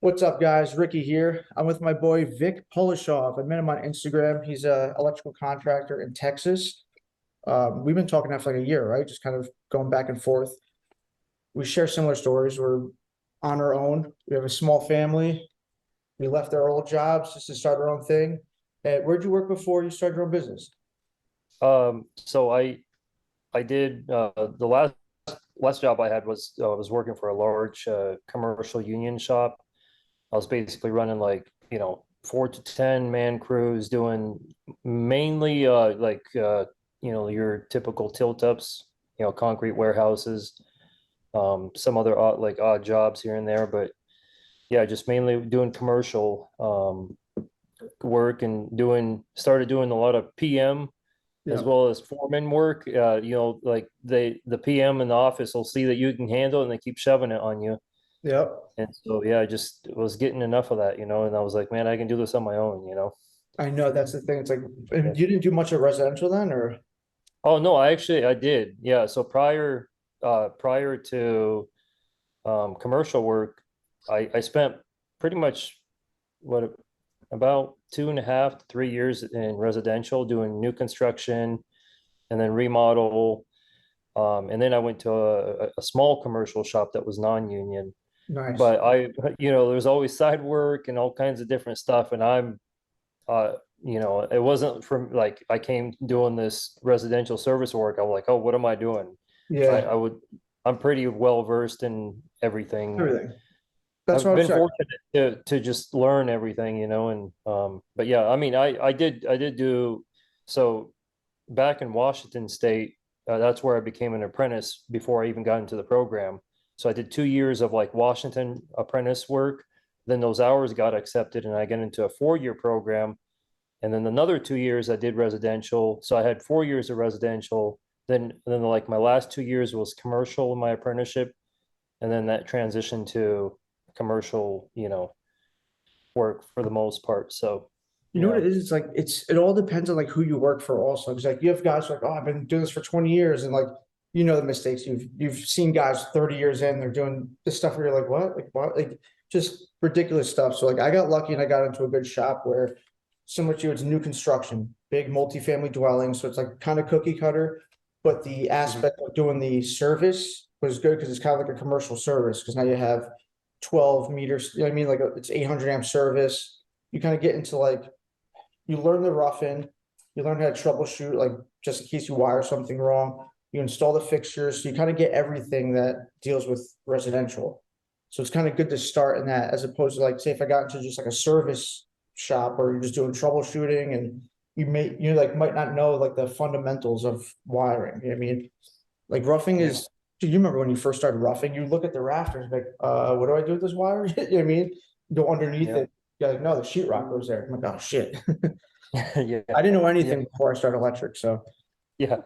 What's up, guys? Ricky here. I'm with my boy Vic Polishov. I met him on Instagram. He's a electrical contractor in Texas. We've been talking now for like a year, right? Just kind of going back and forth. We share similar stories. We're on our own. We have a small family. We left our old jobs just to start our own thing. Where'd you work before you started your own business? So I did the last job I had was working for a large commercial union shop. I was basically running like 4 to 10 man crews doing mainly your typical tilt ups, concrete warehouses, some other odd jobs here and there, but yeah, just mainly doing commercial work and started doing a lot of PM as Yeah. well as foreman work. Like the PM in the office will see that you can handle it and they keep shoving it on you. Yep. And so yeah, I just was getting enough of that, and I was like, man, I can do this on my own. I know that's the thing. It's like, Yeah. and you didn't do much of residential then, or? Oh no, I did. Yeah. So prior to commercial work, I spent pretty much what about 2.5 to 3 years in residential doing new construction and then remodel. And then I went to a small commercial shop that was non-union. Nice. But there's always side work and all kinds of different stuff. And uh, it wasn't from like I came doing this residential service work. I'm like, oh, what am I doing? Yeah. I'm pretty well versed in everything. Everything. That's what I've I was been checking. fortunate to just learn everything, and but yeah, I mean, I did do so back in Washington State. That's where I became an apprentice before I even got into the program. So I did 2 years of like Washington apprentice work. Then those hours got accepted, and I got into a 4 year program. And then another 2 years I did residential. So I had 4 years of residential. Then like my last 2 years was commercial in my apprenticeship, and then that transitioned to commercial, work for the most part. So You know what yeah. it is? It's like it all depends on like who you work for also. Because like you have guys like, oh, I've been doing this for 20 years, and like the mistakes you've seen guys 30 years in, they're doing this stuff where you're like, what? Like what? Like just ridiculous stuff. So like I got lucky and I got into a good shop where similar to you, it's new construction, big multifamily dwelling. So it's like kind of cookie cutter, but the Mhm. aspect of doing the service was good because it's kind of like a commercial service because now you have 12 meters, you know what I mean? Like it's 800 amp service. You kind of get into like you learn the roughing, you learn how to troubleshoot, like just in case you wire something wrong. You install the fixtures, so you kind of get everything that deals with residential. So it's kind of good to start in that, as opposed to like, say, if I got into just like a service shop or you're just doing troubleshooting and you like might not know like the fundamentals of wiring. You know what I mean? Like roughing Yeah. is. Do you remember when you first started roughing? You look at the rafters, like, what do I do with this wire? You know what I mean? Go underneath Yeah. it. You're like, no, the sheetrock goes there. I'm like, oh shit. Yeah. I didn't know Yeah. anything before I started electric, so Yeah.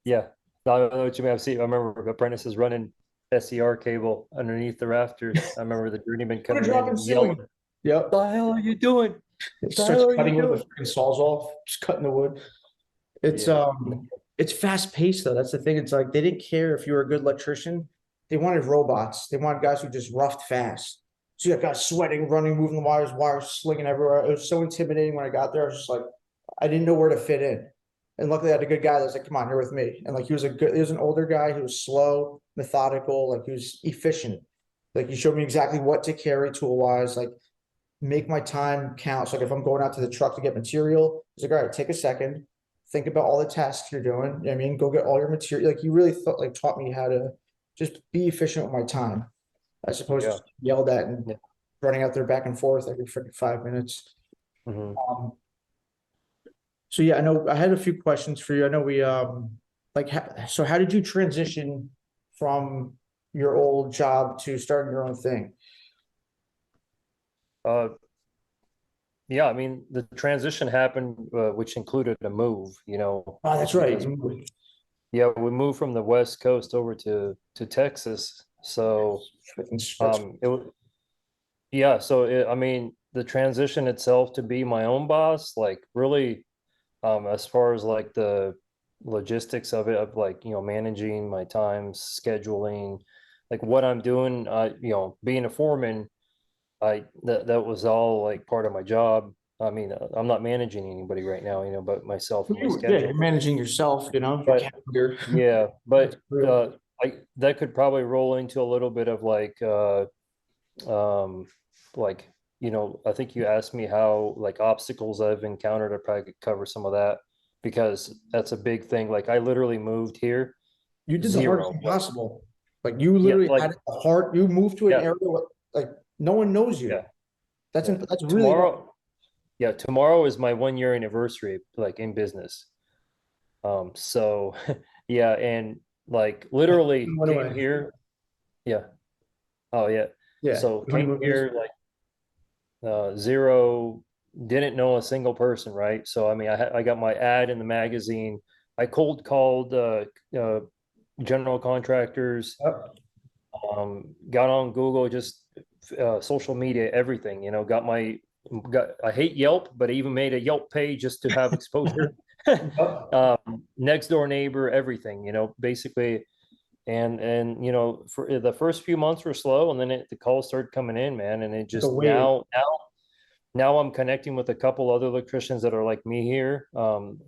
Yeah. No, I know what you mean. I remember apprentices running SER cable underneath the rafters. I remember the journeyman put a coming drop in in and yelling, ceiling. Yep. "The hell are you doing? It The starts hell are you cutting wood with doing?" freaking saws off, just cutting the wood. It's Yeah. um it's fast paced though. That's the thing. It's like they didn't care if you were a good electrician. They wanted robots. They wanted guys who just roughed fast. So you got guys sweating, running, moving the wires slinging everywhere. It was so intimidating when I got there. I was just like, I didn't know where to fit in. And luckily I had a good guy that was like, come on, you're with me. And like he was an older guy who was slow, methodical, like he was efficient. Like he showed me exactly what to carry tool wise, like make my time count. So like if I'm going out to the truck to get material, it's like, all right, take a second, think about all the tasks you're doing. You know what I mean, go get all your material. Like you really thought like taught me how to just be efficient with my time, as opposed to Yeah. just yelled at and Yeah. running out there back and forth every freaking 5 minutes. Hmm. Um, so yeah, I know I had a few questions for you. I know we like so how did you transition from your old job to starting your own thing? Uh, yeah, I mean, the transition happened, which included a move, Oh, that's right. because yeah, we moved from the West Coast over to Texas. So That's yeah, so I mean, the transition itself to be my own boss, like really, as far as like the logistics of it, of like, managing my time, scheduling, like what I'm doing, being a foreman, that was all like part of my job. I mean, I'm not managing anybody right now, but myself and my Yeah, you're schedule. managing yourself, your But calendar. yeah, That's but real. that could probably roll into a little bit of um like I think you asked me how like obstacles I've encountered. I probably could cover some of that because that's a big thing. Like I literally moved here You did the hardest zero. thing Like possible. Like you yeah, literally like had the hard. You moved to an yeah, area where, like no one knows yeah, you. That's yeah. that's really hard. Tomorrow, yeah, tomorrow is my 1 year anniversary, like in business. So yeah, and like literally Went came away. here. Yeah. Oh yeah. Yeah, So came honeymoon phase. here like zero, didn't know a single person, right? So I mean, I got my ad in the magazine. I cold called general contractors, Yep. got on Google, just social media, everything. Got I hate Yelp, but I even made a Yelp page just to have exposure. Yep. Next door neighbor, everything. Basically, and for the first few months were slow, and then the calls started coming in, man, and it It's a just wave. now I'm connecting with a couple other electricians that are like me here.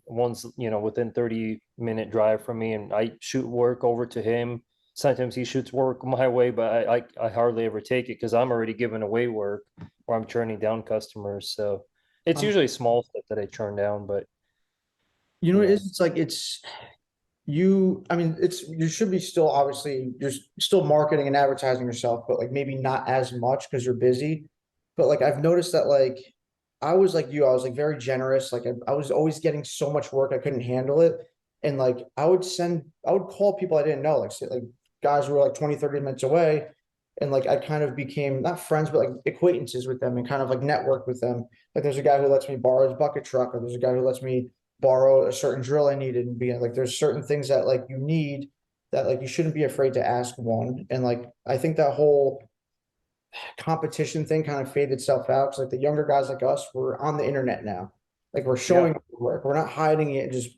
One's, within 30-minute drive from me, and I shoot work over to him. Sometimes he shoots work my way, but I hardly ever take it because I'm already giving away work or I'm turning down customers. So it's Um, usually small stuff that I turn down, but what it yeah. is? It's like it's you. I mean, it's you should be still obviously you're still marketing and advertising yourself, but like maybe not as much because you're busy. But like I've noticed that like I was like you, I was like very generous. Like I was always getting so much work I couldn't handle it. And like I would call people I didn't know, like say, like guys who were like 20, 30 minutes away. And like I kind of became not friends, but like acquaintances with them and kind of like network with them. Like there's a guy who lets me borrow his bucket truck, or there's a guy who lets me borrow a certain drill I needed and be like there's certain things that like you need that like you shouldn't be afraid to ask one. And like I think that whole competition thing kind of faded itself out because like the younger guys like us, we're on the internet now. Like we're Yeah. showing work. We're not hiding it. Just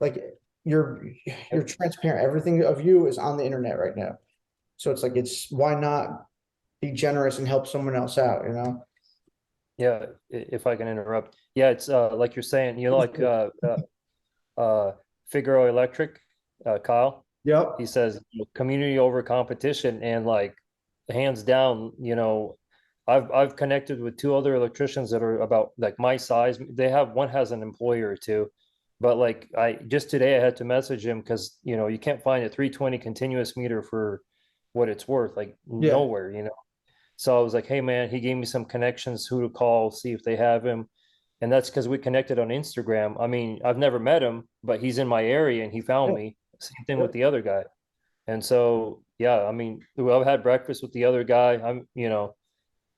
like you're you're transparent. Everything of you is on the internet right now. So it's like it's why not be generous and help someone else out, you know? Yeah, if I can interrupt. Yeah, it's like you're saying, like uh Figaro Electric, Kyle. He Yep. says community over competition, and like hands down, I've connected with two other electricians that are about like my size. One has an employer or two, but like I just today I had to message him because you can't find a 320 continuous meter for what it's worth, like Yeah. nowhere. So I was like, hey man, he gave me some connections, who to call, see if they have him. And that's because we connected on Instagram. I mean, I've never met him, but he's in my area and he found Yeah. me. Same thing with Yep. the other guy. And so, yeah, I mean, I've had breakfast with the other guy.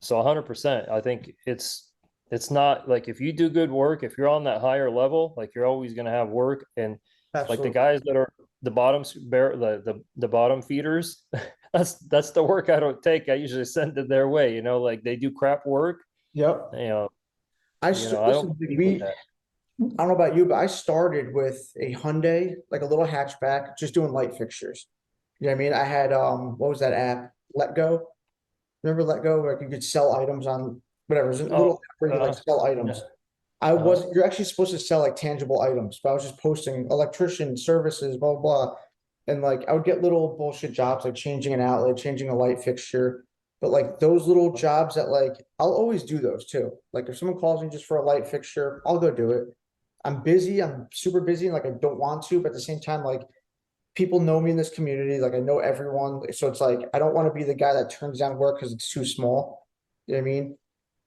So 100%. I think it's not like if you do good work, if you're on that higher level, like you're always going to have work. And like the Absolutely. guys that are the bottom the bottom feeders, that's the work I don't take. I usually send it their way. Like they do crap work. Yep. You know, I don't Listen, compete with we that. I don't know about you, but I started with a Hyundai, like a little hatchback, just doing light fixtures. You know what I mean? I had what was that app? Let Go. Remember Let Go, where you could sell items on whatever. It was a little Oh, app where you could like sell yeah. items. I Uh-huh. wasn't, you're actually supposed to sell like tangible items, but I was just posting electrician services, blah, blah, blah. And like I would get little bullshit jobs like changing an outlet, changing a light fixture. But like those little jobs that like I'll always do those too. Like if someone calls me just for a light fixture, I'll go do it. I'm busy, I'm super busy, and like I don't want to, but at the same time, like people know me in this community, like I know everyone. So it's like I don't want to be the guy that turns down work because it's too small. You know what I mean?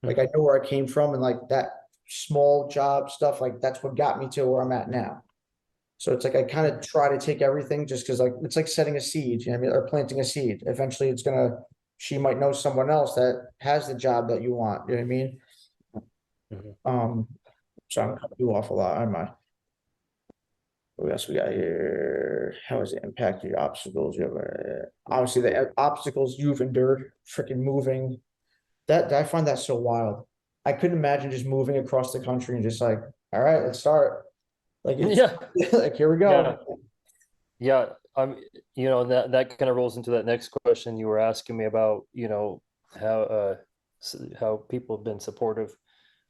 Like I Mhm. know where I came from and like that small job stuff, like that's what got me to where I'm at now. So it's like I kind of try to take everything just because like it's like setting a seed, you know what I mean, or planting a seed. Eventually it's gonna she might know someone else that has the job that you want, you know what I mean? Mhm. Um, so I'm cutting you off a lot, am I? What else we got here? How has it impacted your obstacles? You have obviously the obstacles you've endured, freaking moving. That I find that so wild. I couldn't imagine just moving across the country and just like, all right, let's start. Like it's Yeah, like here we yeah, go. yeah. That kind of rolls into that next question you were asking me about, how how people have been supportive.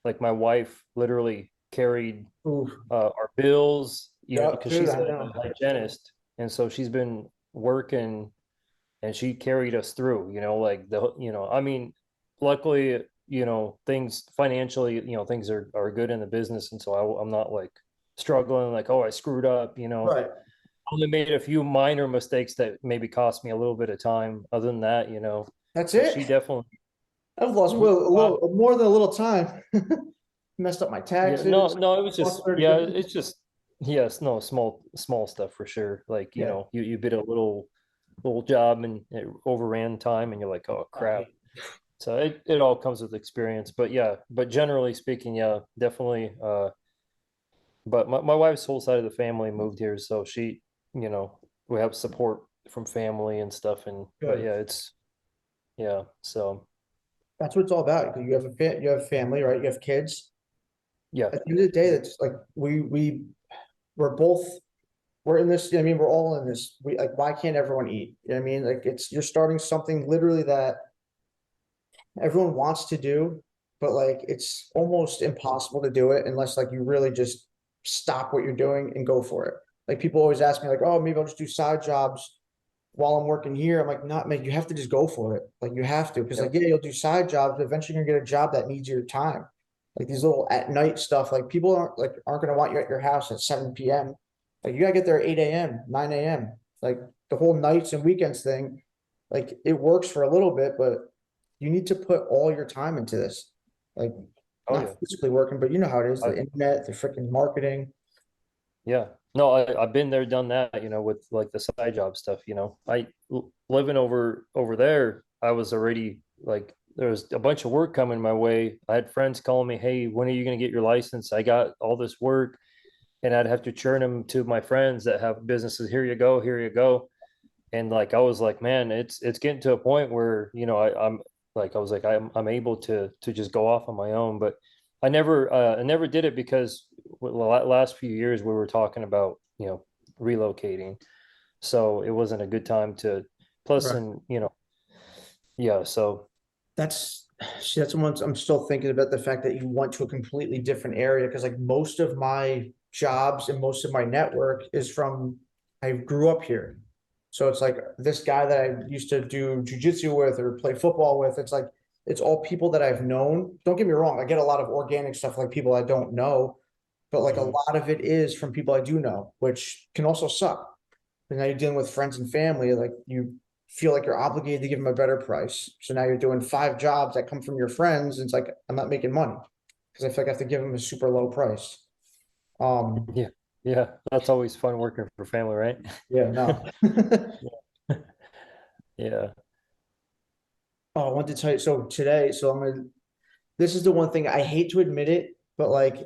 Like my wife literally carried Ooh, our bills, you know, yep, because dude, she's I know. a hygienist, and so she's been working, and she carried us through. You know, like I mean, luckily, things financially, things are good in the business, and so I'm not like struggling, like, oh, I screwed up. Right. Only made a few minor mistakes that maybe cost me a little bit of time. Other than that, That's but she it. definitely, I've lost a little more than a little time. Messed up my yeah, no, taxes. no, it was Lost just, 30 yeah, grand. it's just, yes, no, small stuff for sure. Like, Yeah. you did a little job and it overran time and you're like, oh crap. Right. So it all comes with experience. But yeah, but generally speaking, yeah, definitely. But my wife's whole side of the family moved here, so she, you know, we have support from family and stuff. And but Good. yeah, yeah, so That's what it's all about. You have you have family, right? You have kids. yeah. At the end of the day, that's like we're both we're in this, you know what I mean, we're all in this. We like why can't everyone eat? You know what I mean? Like it's you're starting something literally that everyone wants to do, but like it's almost impossible to do it unless like you really just stop what you're doing and go for it. Like people always ask me, like, oh, maybe I'll just do side jobs while I'm working here. I'm like, not man, you have to just go for it. Like you have to, because like, Yep. yeah, you'll do side jobs, but eventually you're gonna get a job that needs your time. Like these little at night stuff, like people aren't gonna want you at your house at 7 p.m. Like you gotta get there at 8 a.m., 9 a.m. Like the whole nights and weekends thing, like it works for a little bit, but you need to put all your time into this. Like Oh not yeah. physically working, but you know how it is, I, the internet, the freaking marketing. Yeah. No, I've been there, done that, with like the side job stuff, living over there, I was already like there was a bunch of work coming my way. I had friends calling me, "Hey, when are you going to get your license? I got all this work." And I'd have to churn them to my friends that have businesses. Here you go, here you go. And like I was like, man, it's getting to a point where, I'm like I was like I'm able to just go off on my own, but I never did it because the last few years we were talking about, relocating. So it wasn't a good time to plus Right. and yeah, so That's see, that's one I'm still thinking about the fact that you went to a completely different area because like most of my jobs and most of my network is from I grew up here. So it's like this guy that I used to do jujitsu with or play football with. It's like it's all people that I've known. Don't get me wrong, I get a lot of organic stuff like people I don't know, but like a mhm. lot of it is from people I do know, which can also suck. And now you're dealing with friends and family, like you feel like you're obligated to give them a better price. So now you're doing 5 jobs that come from your friends, and it's like I'm not making money because I feel like I have to give them a super low price. Um, Yeah, yeah, that's always fun working for family, right? yeah, no. Yeah. Oh, I want to tell you. So today, so I'm gonna. This is the one thing I hate to admit it, but like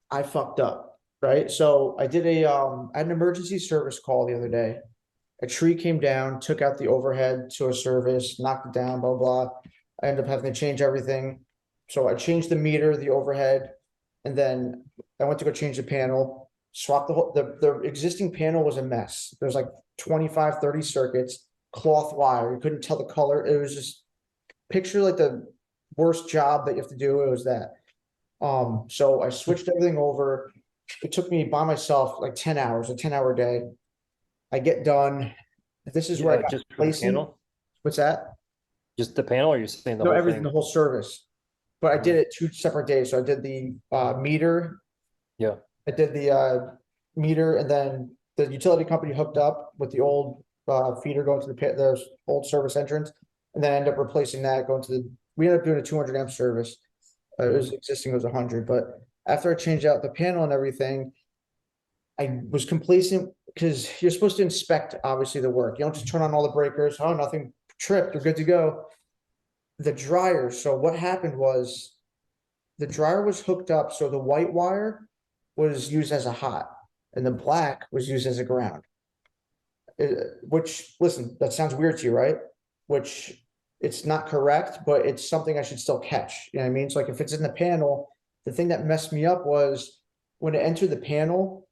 I fucked up, right? So I had an emergency service call the other day. A tree came down, took out the overhead to a service, knocked it down, blah, blah. I ended up having to change everything. So I changed the meter, the overhead, and then I went to go change the panel, swap the existing panel was a mess. There's like 25, 30 circuits, cloth wire. You couldn't tell the color. It was just picture like the worst job that you have to do. It was that. So I switched everything over. It took me by myself like 10 hours, a 10-hour day. I get done. This is where I Yeah, got just for the complacent. panel, What's that? just the panel, or you're saying the No, whole everything, thing? the whole service. But I did Mhm. it 2 separate days. So I did the meter, Yeah. I did the meter, and then the utility company hooked up with the old feeder going to the pit, the old service entrance, and then I ended up replacing that, going to the. We ended up doing a 200 amp service. It Mhm. was existing, it was 100, but after I changed out the panel and everything, I was complacent because you're supposed to inspect obviously the work. You don't just turn on all the breakers. Oh, nothing tripped. You're good to go. The dryer. So what happened was the dryer was hooked up, so the white wire was used as a hot, and the black was used as a ground. Which, listen, that sounds weird to you, right? Which it's not correct, but it's something I should still catch. You know what I mean? So like if it's in the panel, the thing that messed me up was when it entered the panel,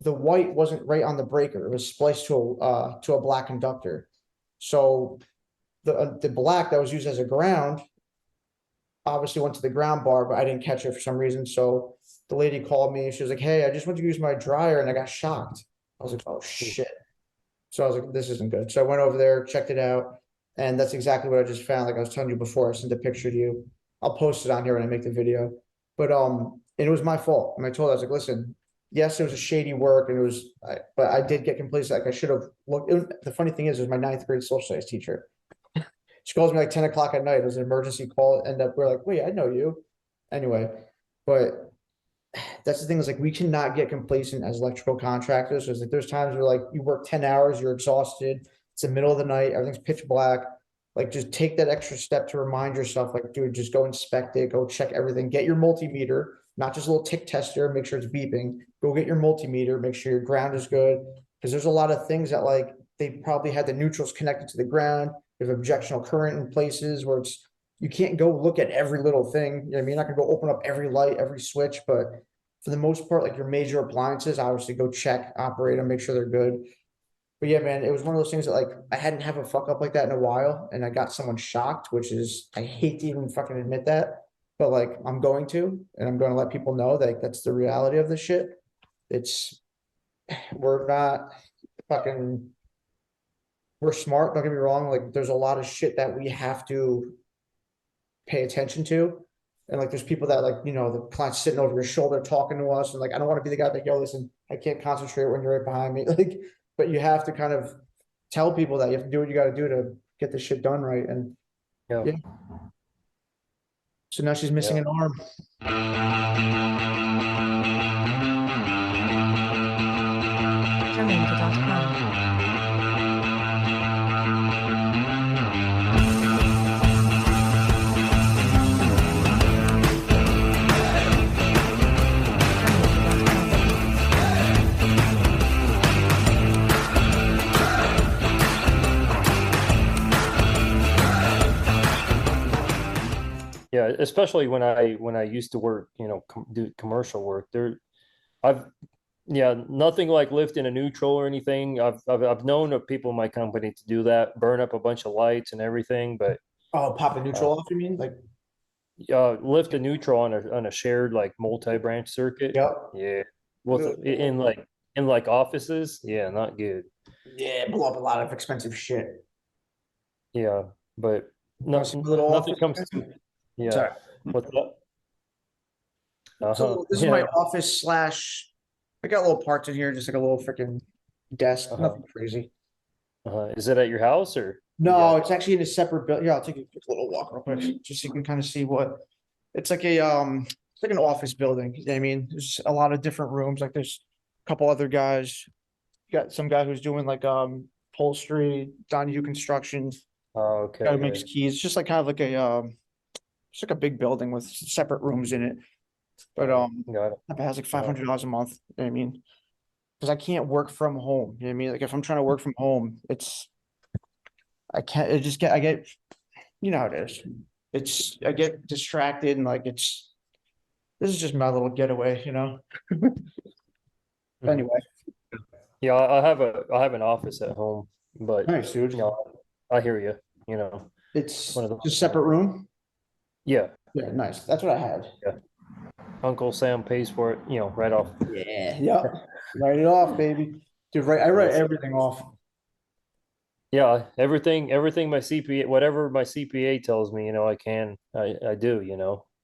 the white wasn't right on the breaker. It was spliced to a black conductor. So the black that was used as a ground obviously went to the ground bar, but I didn't catch it for some reason. So the lady called me. She was like, "Hey, I just went to use my dryer and I got shocked." I was like, "Oh shit." So I was like, "This isn't good." So I went over there, checked it out, and that's exactly what I just found. Like I was telling you before, I sent a picture to you. I'll post it on here when I make the video. But and it was my fault. And I told her, I was like, "Listen, yes, it was a shady work, and but I did get complacent. Like I should have looked." The funny thing is, it was my ninth grade social studies teacher. She calls me like 10 o'clock at night. It was an emergency call. End up, we're like, "Wait, I know you." Anyway, but that's the thing is like we cannot get complacent as electrical contractors. There's like there's times where like you work 10 hours, you're exhausted, it's the middle of the night, everything's pitch black. Like just take that extra step to remind yourself, like, dude, just go inspect it, go check everything, get your multimeter, not just a little tick tester, make sure it's beeping. Go get your multimeter, make sure your ground is good. Because there's a lot of things that like they probably had the neutrals connected to the ground. There's objectional current in places where it's you can't go look at every little thing. You know what I mean? You're not gonna go open up every light, every switch, but for the most part, like your major appliances, obviously go check, operate them, make sure they're good. But yeah, man, it was one of those things that like I hadn't have a fuck up like that in a while, and I got someone shocked, which is I hate to even fucking admit that, but like I'm going to, and I'm going to let people know that like, that's the reality of this shit. It's we're not fucking we're smart, don't get me wrong. Like there's a lot of shit that we have to pay attention to. And like there's people that like, the client's sitting over your shoulder talking to us, and like I don't want to be the guy that, yo, listen, I can't concentrate when you're right behind me. Like, but you have to kind of tell people that you have to do what you got to do to get this shit done right. And Yeah. yeah, so now she's missing Yeah. an arm. Terminator.com. Yeah, especially when I used to work, do commercial work. I've yeah, nothing like lifting a neutral or anything. I've known of people in my company to do that, burn up a bunch of lights and everything, but Oh, pop a uh, neutral off, you mean? Like, lift a neutral on a shared like multi-branch circuit. yep. Yeah, with in like offices, yeah, not good. Yeah, blow up a lot of expensive shit. Yeah, but Want to see a little nothing office? comes to yeah. Sorry. What's that? Uh-huh. So this is my Yeah. office slash. I got little parts in here, just like a little freaking desk, Uh-huh. nothing crazy. Is it at your house or you No, got it's actually in a separate building. Yeah, I'll take a quick little walk real quick, just so you can kind of see what it's like it's like an office building. You know what I mean, there's a lot of different rooms. Like there's a couple other guys. You got some guy who's doing like upholstery, Donahue Construction. Guy okay, who makes keys. It's just like kind of like it's like a big building with separate rooms in it. But got it. it has like $500 a month. You know what I mean? Because I can't work from home. You know what I mean? Like if I'm trying to work from home, I can't. I get you know how it is. I get distracted and like this is just my little getaway. Mhm. Anyway, Yeah, I have an office at home, but nice dude. I hear you. It's One of just those. separate room. Yeah, Yeah, nice. That's what I had. yeah. Uncle Sam pays for it, right off. Yeah, yep. Write it off, baby. Dude, I write Yes. everything off. Yeah, everything my CPA, whatever my CPA tells me, I do.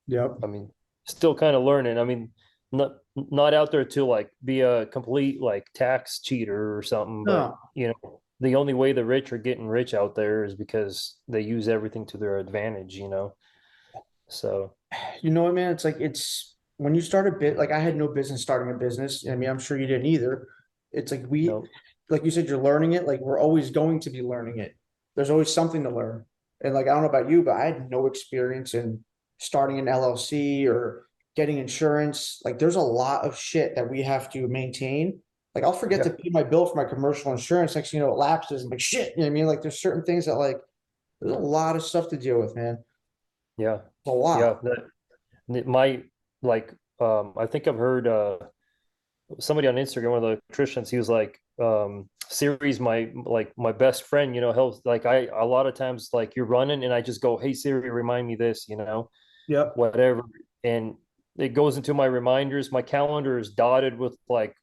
Yep. I mean, still kind of learning. I mean, not out there to like be a complete like tax cheater or something, but No, the only way the rich are getting rich out there is because they use everything to their advantage. So, you know what, man? It's like it's when you start a bit like I had no business starting a business. I mean, I'm sure you didn't either. It's like no, like you said, you're learning it. Like we're always going to be learning it. There's always something to learn. And like I don't know about you, but I had no experience in starting an LLC or getting insurance. Like there's a lot of shit that we have to maintain. Like I'll forget yeah, to pay my bill for my commercial insurance. Next thing you know, it lapses. I'm like, shit. You know what I mean? Like there's certain things that like there's a lot of stuff to deal with, man. yeah, It's a yeah. lot. My like, I think I've heard somebody on Instagram, one of the electricians, he was like, Siri's my best friend, he'll like a lot of times like you're running and I just go, hey Siri, remind me this. Yep. whatever. And it goes into my reminders. My calendar is dotted with like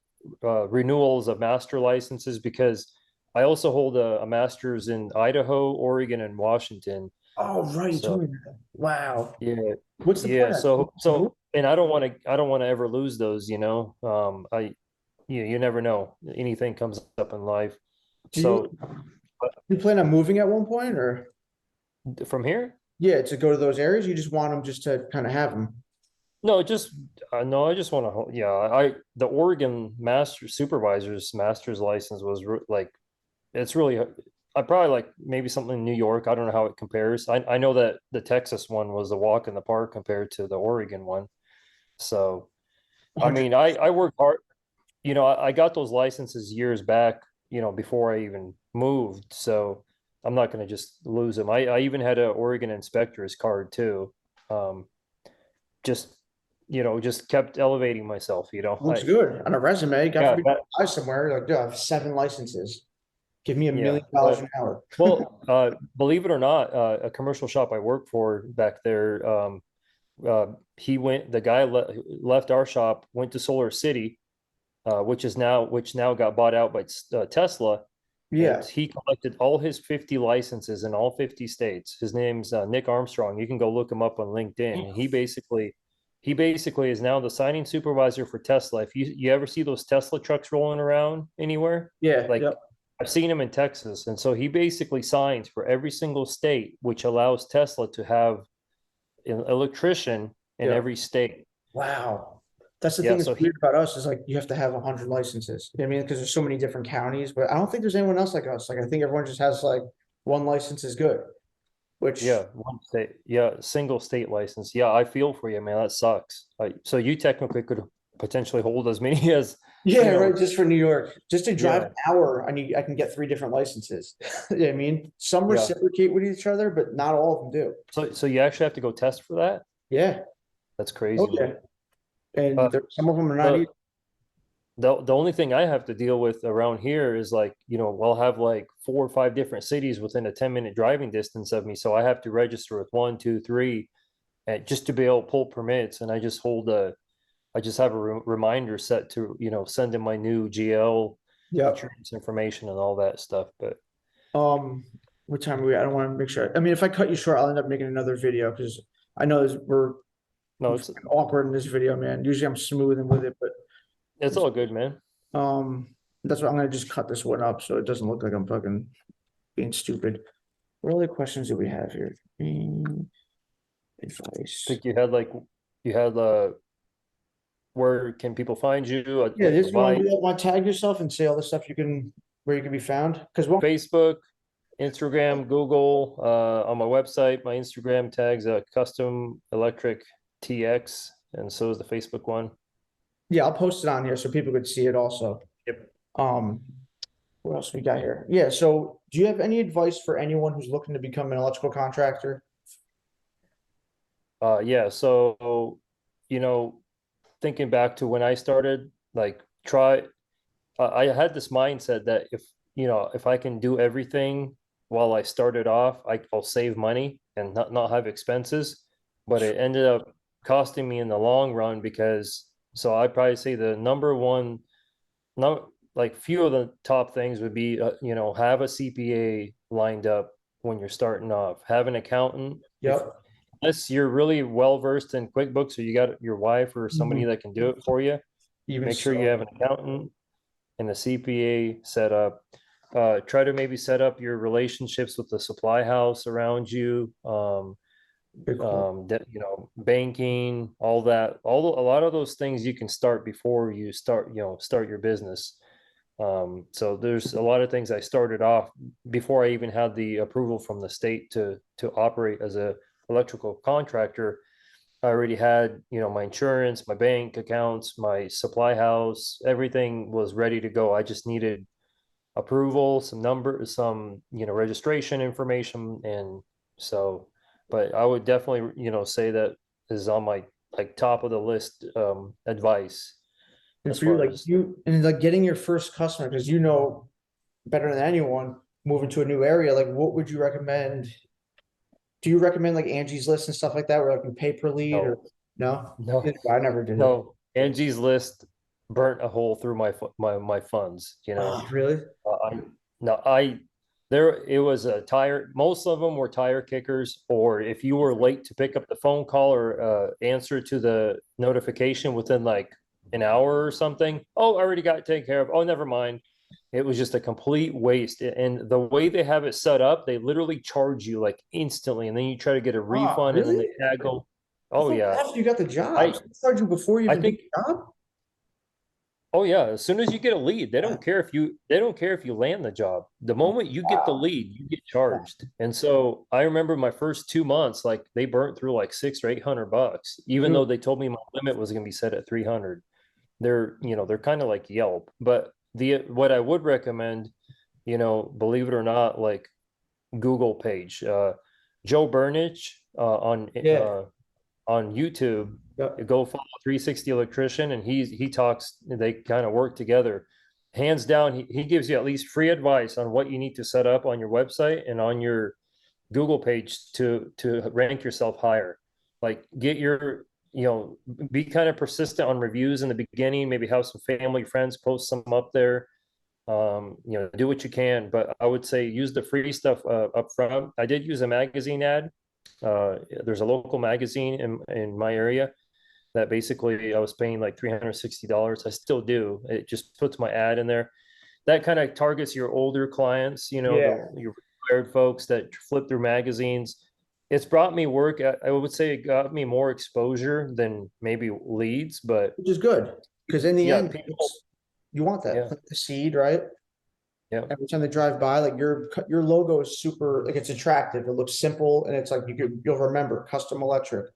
renewals of master licenses because I also hold a master's in Idaho, Oregon, and Washington. Oh, right. You So told me that. Wow. yeah, What's the yeah. point of So that? and I don't want to ever lose those, you know. You never know. Anything comes up in life. Do you So you plan on moving at one point, or from here, yeah, to go to those areas? You just want them just to kind of have them. no, just no, I just want to, yeah, the Oregon master supervisor's master's license was like, it's really, I probably like maybe something in New York. I don't know how it compares. I know that the Texas one was a walk in the park compared to the Oregon one. So, I 100. mean, I work hard, you know, I got those licenses years back, you know, before I even moved. So I'm not going to just lose them. I even had a Oregon inspector's card too. Um, just, you know, just kept elevating myself, you know. Looks good on a resume. God Yeah, forbid you apply somewhere. Like, dude, I have 7 licenses. Give me yeah, $1 million an hour. well, believe it or not, a commercial shop I worked for back there, the guy left our shop, went to Solar City, which now got bought out by Tesla. And Yeah. he collected all his 50 licenses in all 50 states. His name's Nick Armstrong. You can go look him up on LinkedIn. He basically is now the signing supervisor for Tesla. If you ever see those Tesla trucks rolling around anywhere, Yeah. like Yep. I've seen him in Texas. And so he basically signs for every single state, which allows Tesla to have an electrician in Yep. every state. Wow. That's the thing Yeah, that's so weird about us is like you have to have 100 licenses. You know what I mean, because there's so many different counties, but I don't think there's anyone else like us. Like I think everyone just has like one license is good, which yeah, one state, yeah, single state license. Yeah, I feel for you, man. That sucks. So you technically could potentially hold as many as, yeah, you right. know, Just for New York, just to drive yeah, an hour, I can get 3 different licenses. You know what I mean, some yeah. reciprocate with each other, but not all of them do. So you actually have to go test for that? Yeah. That's Oh crazy, man. yeah. And Uh, some of them are not the even. the only thing I have to deal with around here is like, you know, we'll have like 4 or 5 different cities within a 10-minute driving distance of me. So I have to register with one, two, three, and just to be able to pull permits. And I just have a reminder set to, you know, send in my new GL Yep. insurance information and all that stuff. But Um, what time are we? I don't want to make sure. I mean, if I cut you short, I'll end up making another video because I know we're no, awkward in this video, man. Usually I'm smooth and with it, but it's all good, man. um, that's why I'm gonna just cut this one up so it doesn't look like I'm fucking being stupid. What other questions do we have here? I Advice. think you had where can people find you? Yeah, Like this a you want bike, to do that? Want to tag yourself and say all the stuff you can where you can be found? Because one, Facebook, Instagram, Google, on my website, my Instagram tags custom electric TX, and so is the Facebook one. yeah, I'll post it on here so people could see it also. Yep. Um, what else we got here? Yeah, so do you have any advice for anyone who's looking to become an electrical contractor? Yeah, so you know, thinking back to when I started, like I had this mindset that if, you know, if I can do everything while I started off, I'll save money and not have expenses. But it ended up costing me in the long run because, so I'd probably say the number one, no, like few of the top things would be, you know, have a CPA lined up when you're starting off, have an accountant. If Yep. unless you're really well versed in QuickBooks or you got your wife or somebody Mhm. that can do it for you, Even make sure you so, have an accountant and the CPA set up. Try to maybe set up your relationships with the supply house around you. very cool. That, you know, banking, all that, a lot of those things you can start before you start, you know, start your business. So there's a lot of things I started off before I even had the approval from the state to operate as a electrical contractor. I already had, you know, my insurance, my bank accounts, my supply house, everything was ready to go. I just needed approval, some numbers, some, you know, registration information. And so, but I would definitely, you know, say that is on my like top of the list advice And as for you, far like as, you and like getting your first customer, because you know better than anyone, moving to a new area, like what would you recommend Do you recommend like Angie's List and stuff like that, where like you pay per lead or no? No, I never did it. no. Angie's List burnt a hole through my funds, you know. Oh, really? I no, I there it was a tire. Most of them were tire kickers, or if you were late to pick up the phone call or answer to the notification within like an hour or something. Oh, I already got it taken care of. Oh, never mind. It was just a complete waste. And the way they have it set up, they literally charge you like instantly, and then you try to get a Oh, refund, and then really? they haggle. I Oh thought yeah, after you got the job, I so they charge you before you I even do think the job? Oh yeah, as soon as you get a lead, they don't care if you land the job. The moment you get the Wow. lead, you get charged. And so I remember my first 2 months, like they burnt through like 600 or 800 bucks, even though Dude, they told me my limit was gonna be set at 300. They're kind of like Yelp. But the what I would recommend, believe it or not, like Google page. Joe Burnich yeah. on YouTube. Yep. Go follow 360 Electrician, and he talks. They kind of work together. Hands down, he gives you at least free advice on what you need to set up on your website and on your Google page to rank yourself higher. Like get your be kind of persistent on reviews in the beginning. Maybe have some family friends post some up there. Do what you can, but I would say use the free stuff up front. I did use a magazine ad. There's a local magazine in my area that basically I was paying like $360. I still do. It just puts my ad in there. That kind of targets your older clients, Yeah. your retired folks that flip through magazines. It's brought me work. I would say it got me more exposure than maybe leads, but Which is good. Because in the yeah, end, people, you want that. yeah, Plant the seed, right? yeah, Every time they drive by, like your logo is super, like it's attractive. It looks simple and it's like you'll remember custom electric.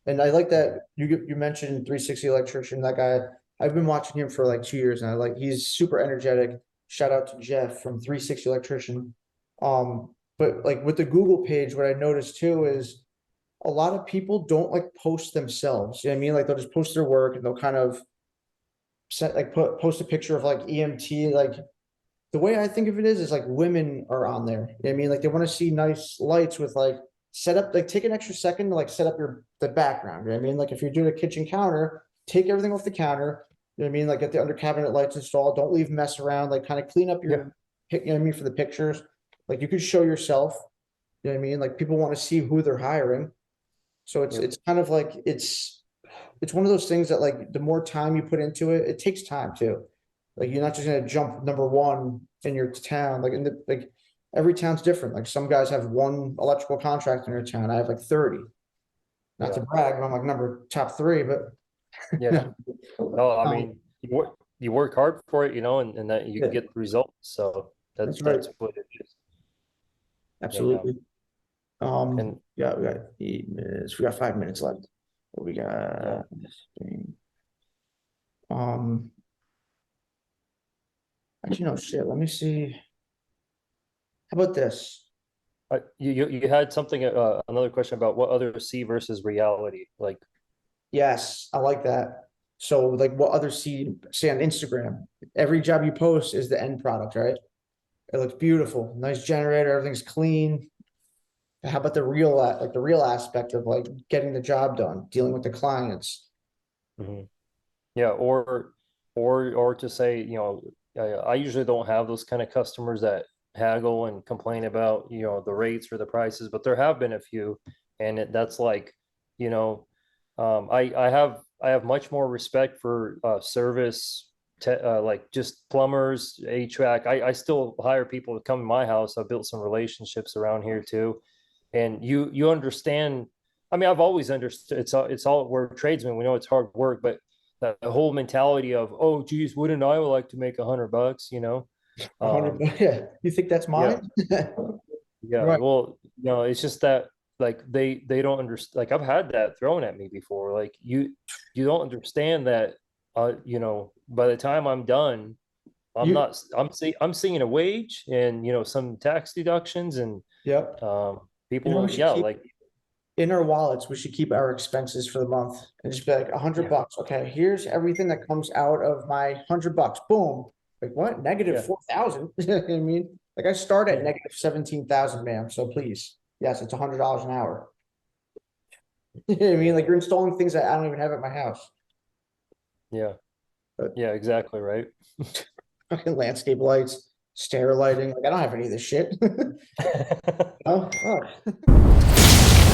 And I like that you mentioned 360 electrician. That guy, I've been watching him for like 2 years now. Like he's super energetic. Shout out to Jeff from 360 electrician. But like with the Google page, what I noticed too is a lot of people don't like post themselves. You know what I mean? Like they'll just post their work and they'll kind of set like post a picture of like EMT. Like the way I think of it is like women are on there. You know what I mean? Like they want to see nice lights with like set up, like take an extra second to like set up the background. You know what I mean? Like if you're doing a kitchen counter, take everything off the counter. You know what I mean? Like get the under cabinet lights installed. Don't leave mess around. Like kind of clean up yeah, your, you know what I mean, for the pictures. Like you could show yourself. You know what I mean? Like people want to see who they're hiring. So it's yep, it's kind of like it's one of those things that like the more time you put into it, it takes time too. Like you're not just gonna jump number one in your town. Like in the like every town's different. Like some guys have one electrical contractor in their town. I have like 30. Not to yeah, brag, but I'm like number top three, but yeah. No, I um, mean, you work hard for it, and that you yeah, get the results. So that's right. that's what it is. Yeah. Absolutely. And Yeah, we got 8 minutes. We got 5 minutes left. What we yeah, got? Um, actually, no shit. Let me see. How about this? you had something, another question about what other see versus reality, like, Yes, I like that. So, like, what other see on Instagram? Every job you post is the end product, right? It looks beautiful, nice generator, everything's clean. How about the real, like the real aspect of like getting the job done, dealing with the clients? mhm. Yeah, or to say, I usually don't have those kind of customers that haggle and complain about, the rates or the prices, but there have been a few, and that's like, you know, I have much more respect for service, like just plumbers, HVAC. I still hire people to come to my house. I've built some relationships around here too, and you understand. I mean, I've always understood it's all we're tradesmen. We know it's hard work, but the whole mentality of, oh geez, wouldn't I would like to make $100, 100, um yeah. You think that's yeah, mine? yeah, Right. well, it's just that like they don't understand. Like I've had that thrown at me before. Like you don't understand that, by the time I'm done, I'm You, not I'm seeing a wage and some tax deductions and yep. You know, we people, should yeah, keep like, in our wallets, we should keep our expenses for the month and just be like yeah, $100. Okay, here's everything that comes out of my $100. Boom. Like what? Negative yeah, 4,000. You know what I mean? Like I start at yeah. negative 17,000, ma'am. So please. Yes, it's $100 an hour. You know what I mean? Like you're installing things that I don't even have at my house. Yeah. But- Yeah, exactly, right? Fucking landscape lights, stair lighting. Like I don't have any of this shit. Oh, fuck.